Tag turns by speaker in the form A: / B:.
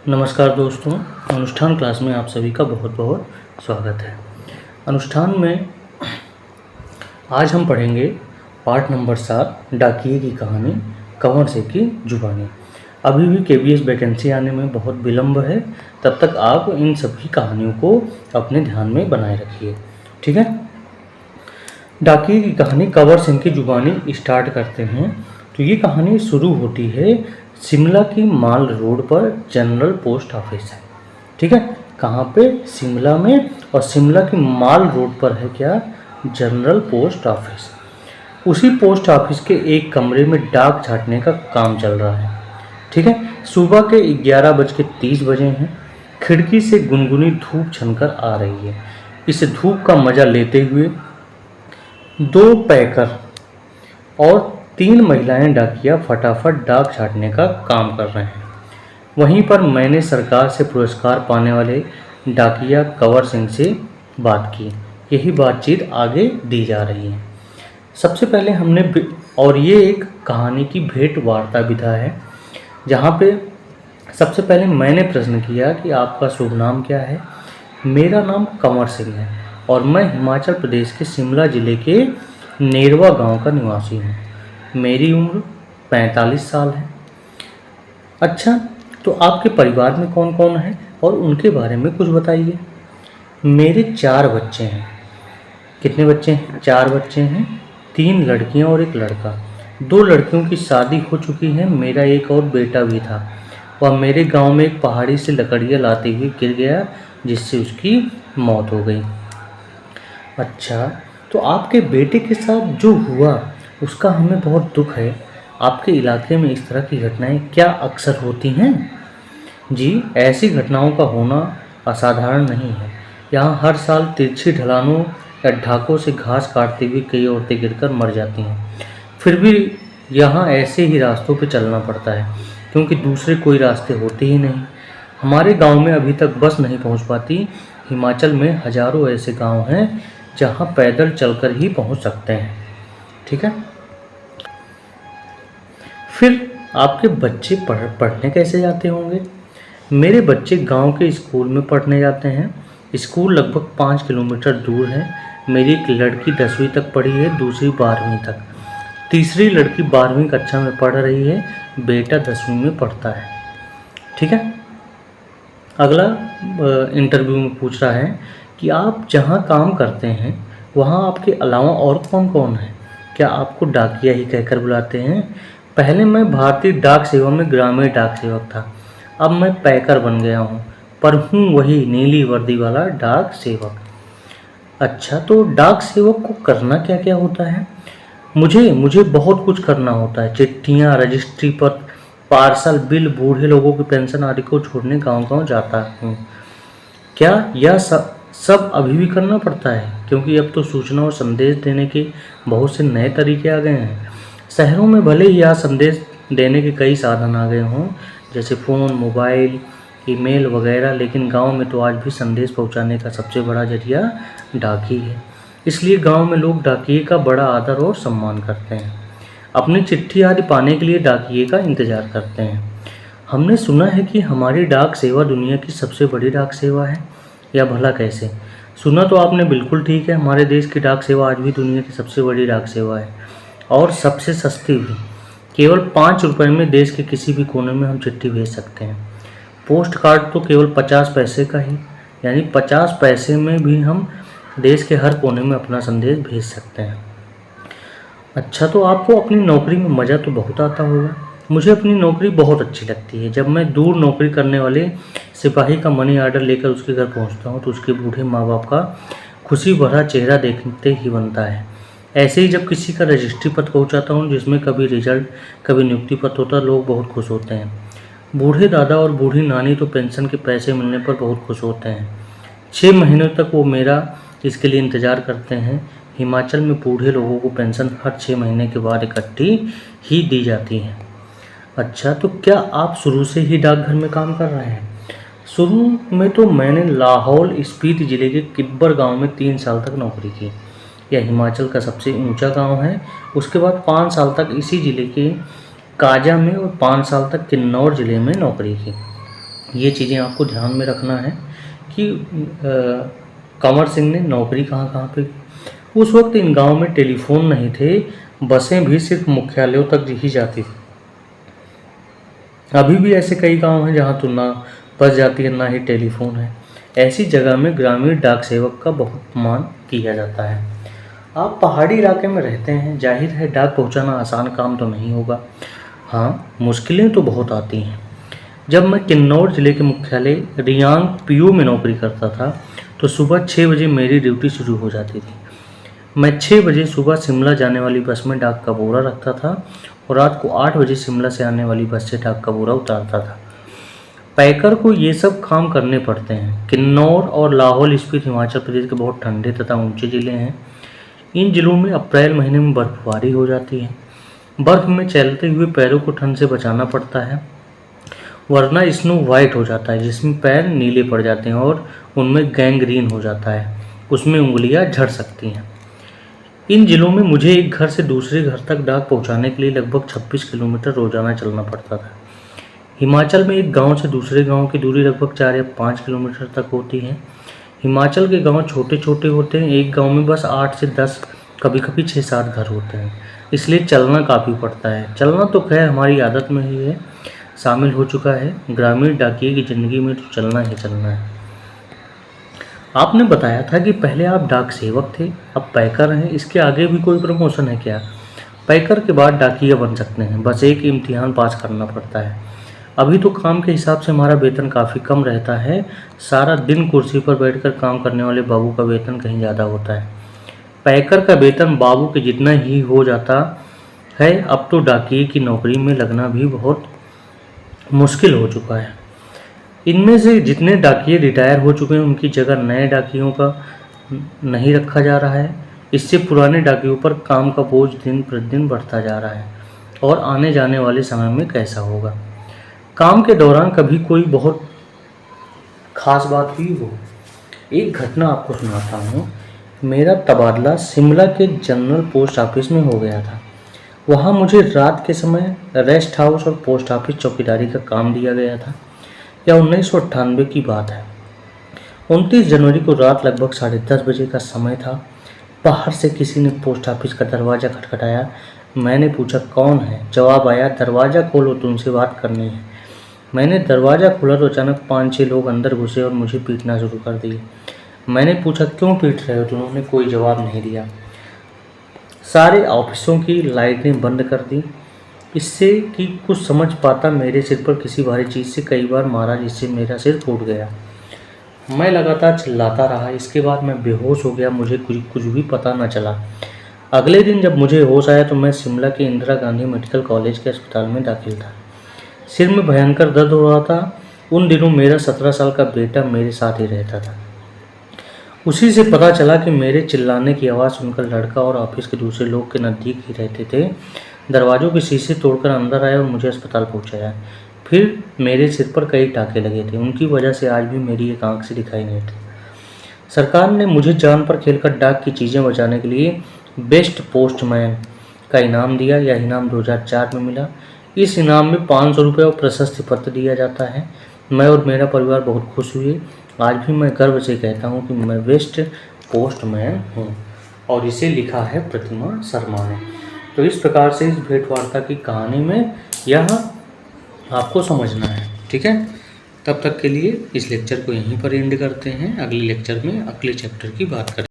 A: नमस्कार दोस्तों, अनुष्ठान क्लास में आप सभी का बहुत बहुत स्वागत है। अनुष्ठान में आज हम पढ़ेंगे पाठ नंबर 7 डाकिये की कहानी कंवर सिंह की जुबानी। अभी भी केबीएस वैकेंसी आने में बहुत विलम्ब है, तब तक आप इन सभी कहानियों को अपने ध्यान में बनाए रखिए, ठीक है। डाकिये की कहानी कंवर सिंह की जुबानी स्टार्ट करते हैं। तो ये कहानी शुरू होती है शिमला की माल रोड पर जनरल पोस्ट ऑफिस है, ठीक है। कहाँ पे? शिमला में। और शिमला की माल रोड पर है क्या? General post office. उसी पोस्ट ऑफिस के एक कमरे में डाक छाटने का काम चल रहा है, ठीक है। सुबह के 11:30 बजे हैं। खिड़की से गुनगुनी धूप छनकर आ रही है। इस धूप का मजा लेते हुए 2 पैकर और 3 महिलाएं डाकिया फटाफट डाक छाटने का काम कर रहे हैं। वहीं पर मैंने सरकार से पुरस्कार पाने वाले डाकिया कंवर सिंह से बात की। यही बातचीत आगे दी जा रही है। सबसे पहले और ये एक कहानी की भेंट वार्ता विधा है, जहाँ पे सबसे पहले मैंने प्रश्न किया कि आपका शुभ नाम क्या है। मेरा नाम कंवर सिंह है और मैं हिमाचल प्रदेश के शिमला जिले के नेरवा गांव का निवासी हूँ। मेरी उम्र 45 साल है। अच्छा, तो आपके परिवार में कौन कौन है और उनके बारे में कुछ बताइए। मेरे 4 बच्चे हैं। कितने बच्चे हैं? 4 बच्चे हैं। 3 लड़कियां और 1 लड़का। 2 लड़कियों की शादी हो चुकी है। मेरा एक और बेटा भी था। वह मेरे गांव में एक पहाड़ी से लकड़ियाँ लाते हुए गिर गया, जिससे उसकी मौत हो गई। अच्छा, तो आपके बेटे के साथ जो हुआ उसका हमें बहुत दुख है। आपके इलाके में इस तरह की घटनाएं क्या अक्सर होती हैं? जी, ऐसी घटनाओं का होना असाधारण नहीं है। यहाँ हर साल तिरछी ढलानों या ढाकों से घास काटते हुए कई औरतें गिरकर मर जाती हैं। फिर भी यहाँ ऐसे ही रास्तों पर चलना पड़ता है, क्योंकि दूसरे कोई रास्ते होते ही नहीं। हमारे गांव में अभी तक बस नहीं पहुँच पाती। हिमाचल में हजारों ऐसे गाँव हैं जहाँ पैदल चलकर ही पहुँच सकते हैं, ठीक है। फिर आपके बच्चे पढ़ने कैसे जाते होंगे? मेरे बच्चे गांव के स्कूल में पढ़ने जाते हैं। स्कूल लगभग 5 किलोमीटर दूर है। मेरी एक लड़की 10वीं तक पढ़ी है, दूसरी 12वीं तक। तीसरी लड़की 12वीं कक्षा में पढ़ रही है। बेटा 10वीं में पढ़ता है, ठीक है। अगला इंटरव्यू में पूछ रहा है कि आप जहाँ काम करते हैं वहाँ आपके अलावा और कौन कौन है? क्या आपको डाकिया ही कहकर बुलाते हैं? पहले मैं भारतीय डाक सेवा में ग्रामीण डाक सेवक था। अब मैं पैकर बन गया हूँ, पर हूँ वही नीली वर्दी वाला डाक सेवक। अच्छा, तो डाक सेवक को करना क्या क्या होता है? मुझे बहुत कुछ करना होता है। चिट्ठियाँ, रजिस्ट्री पत्र, पार्सल, बिल, बूढ़े लोगों की पेंशन आदि को छोड़ने गांव-गांव जाता हूँ। क्या यह सब अभी भी करना पड़ता है? क्योंकि अब तो सूचना और संदेश देने के बहुत से नए तरीके आ गए हैं। शहरों में भले ही यह संदेश देने के कई साधन आ गए हों, जैसे फ़ोन, मोबाइल, ईमेल वगैरह, लेकिन गांव में तो आज भी संदेश पहुंचाने का सबसे बड़ा जरिया डाक ही है। इसलिए गांव में लोग डाकिये का बड़ा आदर और सम्मान करते हैं। अपनी चिट्ठी आदि पाने के लिए डाकिये का इंतज़ार करते हैं। हमने सुना है कि हमारी डाक सेवा दुनिया की सबसे बड़ी डाक सेवा है। या भला कैसे? सुना तो आपने बिल्कुल ठीक है। हमारे देश की डाक सेवा आज भी दुनिया की सबसे बड़ी डाक सेवा है और सबसे सस्ती भी। केवल 5 रुपये में देश के किसी भी कोने में हम चिट्ठी भेज सकते हैं। पोस्ट कार्ड तो केवल 50 पैसे का ही, यानी 50 पैसे में भी हम देश के हर कोने में अपना संदेश भेज सकते हैं। अच्छा, तो आपको अपनी नौकरी में मज़ा तो बहुत आता होगा। मुझे अपनी नौकरी बहुत अच्छी लगती है। जब मैं दूर नौकरी करने वाले सिपाही का मनी ऑर्डर लेकर उसके घर पहुंचता हूं, तो उसके बूढ़े माँ बाप का खुशी भरा चेहरा देखते ही बनता है। ऐसे ही जब किसी का रजिस्ट्री पत्र पहुंचाता हूं, जिसमें कभी रिजल्ट, कभी नियुक्ति पत्र होता है, लोग बहुत खुश होते हैं। बूढ़े दादा और बूढ़ी नानी तो पेंशन के पैसे मिलने पर बहुत खुश होते हैं। 6 महीनों तक वो मेरा इसके लिए इंतज़ार करते हैं। हिमाचल में बूढ़े लोगों को पेंशन हर 6 महीने के बाद इकट्ठी ही दी जाती है। अच्छा, तो क्या आप शुरू से ही डाकघर में काम कर रहे हैं? शुरू में तो मैंने लाहौल स्पीति ज़िले के किब्बर गांव में 3 साल तक नौकरी की। यह हिमाचल का सबसे ऊंचा गांव है। उसके बाद 5 साल तक इसी ज़िले के काजा में और 5 साल तक किन्नौर ज़िले में नौकरी की। ये चीज़ें आपको ध्यान में रखना है कि कंवर सिंह ने नौकरी कहाँ कहाँ पे। उस वक्त इन गाँव में टेलीफोन नहीं थे, बसें भी सिर्फ मुख्यालयों तक ही जाती थी। अभी भी ऐसे कई गांव हैं जहां तो ना बस जाती है ना ही टेलीफोन है। ऐसी जगह में ग्रामीण डाक सेवक का बहुत मान किया जाता है। आप पहाड़ी इलाके में रहते हैं, जाहिर है डाक पहुंचाना आसान काम तो नहीं होगा। हाँ, मुश्किलें तो बहुत आती हैं। जब मैं किन्नौर जिले के मुख्यालय रियांग पीओ में नौकरी करता था तो सुबह 6 बजे मेरी ड्यूटी शुरू हो जाती थी। मैं 6 बजे सुबह शिमला जाने वाली बस में डाक का बोरा रखता था और रात को 8 बजे शिमला से आने वाली बस से डाक का बोरा उतारता था। पैकर को ये सब काम करने पड़ते हैं। किन्नौर और लाहौल स्पीति हिमाचल प्रदेश के बहुत ठंडे तथा ऊंचे ज़िले हैं। इन ज़िलों में अप्रैल महीने में बर्फबारी हो जाती है। बर्फ़ में चलते हुए पैरों को ठंड से बचाना पड़ता है, वरना स्नो वाइट हो जाता है जिसमें पैर नीले पड़ जाते हैं और उनमें गैंग्रीन हो जाता है, उसमें उंगलियां झड़ सकती हैं। इन जिलों में मुझे एक घर से दूसरे घर तक डाक पहुंचाने के लिए लगभग 26 किलोमीटर रोजाना चलना पड़ता था। हिमाचल में एक गांव से दूसरे गांव की दूरी लगभग 4 या 5 किलोमीटर तक होती है। हिमाचल के गांव छोटे छोटे होते हैं, एक गांव में बस 8 से 10, कभी कभी 6-7 घर होते हैं, इसलिए चलना काफ़ी पड़ता है। चलना तो खैर हमारी आदत में ही है, शामिल हो चुका है। ग्रामीण डाकिये की ज़िंदगी में तो चलना ही चलना है। आपने बताया था कि पहले आप डाक सेवक थे, अब पैकर हैं, इसके आगे भी कोई प्रमोशन है क्या? पैकर के बाद डाकिया बन सकते हैं, बस एक इम्तिहान पास करना पड़ता है। अभी तो काम के हिसाब से हमारा वेतन काफ़ी कम रहता है। सारा दिन कुर्सी पर बैठकर काम करने वाले बाबू का वेतन कहीं ज़्यादा होता है। पैकर का वेतन बाबू के जितना ही हो जाता है। अब तो डाकिये की नौकरी में लगना भी बहुत मुश्किल हो चुका है। इनमें से जितने डाकिये रिटायर हो चुके हैं उनकी जगह नए डाकियों का नहीं रखा जा रहा है। इससे पुराने डाकियों पर काम का बोझ दिन प्रतिदिन बढ़ता जा रहा है और आने जाने वाले समय में कैसा होगा। काम के दौरान कभी कोई बहुत खास बात हुई हो? एक घटना आपको सुनाता हूँ। मेरा तबादला शिमला के जनरल पोस्ट ऑफिस में हो गया था। वहाँ मुझे रात के समय रेस्ट हाउस और पोस्ट ऑफिस चौकीदारी का काम दिया गया था। यह 1998 की बात है। 29 जनवरी को रात लगभग 10:30 बजे का समय था। बाहर से किसी ने पोस्ट ऑफिस का दरवाज़ा खटखटाया। मैंने पूछा कौन है? जवाब आया, दरवाज़ा खोलो, तुमसे बात करनी है। मैंने दरवाज़ा खोला तो अचानक 5-6 लोग अंदर घुसे और मुझे पीटना शुरू कर दिए। मैंने पूछा क्यों पीट रहे हो? तो उन्होंने कोई जवाब नहीं दिया। सारे ऑफिसों की लाइटें बंद कर दी, इससे कि कुछ समझ पाता। मेरे सिर पर किसी भारी चीज़ से कई बार मारा जिससे मेरा सिर फूट गया। मैं लगातार चिल्लाता रहा। इसके बाद मैं बेहोश हो गया, मुझे कुछ भी पता न चला। अगले दिन जब मुझे होश आया तो मैं शिमला के इंदिरा गांधी मेडिकल कॉलेज के अस्पताल में दाखिल था। सिर में भयंकर दर्द हो रहा था। उन दिनों मेरा 17 साल का बेटा मेरे साथ ही रहता था। उसी से पता चला कि मेरे चिल्लाने की आवाज़ सुनकर लड़का और ऑफिस के दूसरे लोग के नज़दीक ही रहते थे दरवाज़ों के शीशे तोड़कर अंदर आए और मुझे अस्पताल पहुंचाया। फिर मेरे सिर पर कई टाँके लगे थे, उनकी वजह से आज भी मेरी एक आंख से दिखाई नहीं थी। सरकार ने मुझे जान पर खेलकर डाक की चीज़ें बचाने के लिए बेस्ट पोस्टमैन का इनाम दिया। यह इनाम 2004 में मिला। इस इनाम में 500 रुपये और प्रशस्ति पत्र दिया जाता है। मैं और मेरा परिवार बहुत खुश हुए। आज भी मैं गर्व से कहता हूँ कि मैं बेस्ट पोस्टमैन हूँ और इसे लिखा है प्रतिमा शर्मा ने। तो इस प्रकार से इस भेंट वार्ता की कहानी में यह आपको समझना है, ठीक है। तब तक के लिए इस लेक्चर को यहीं पर एंड करते हैं। अगले लेक्चर में अगले चैप्टर की बात करें।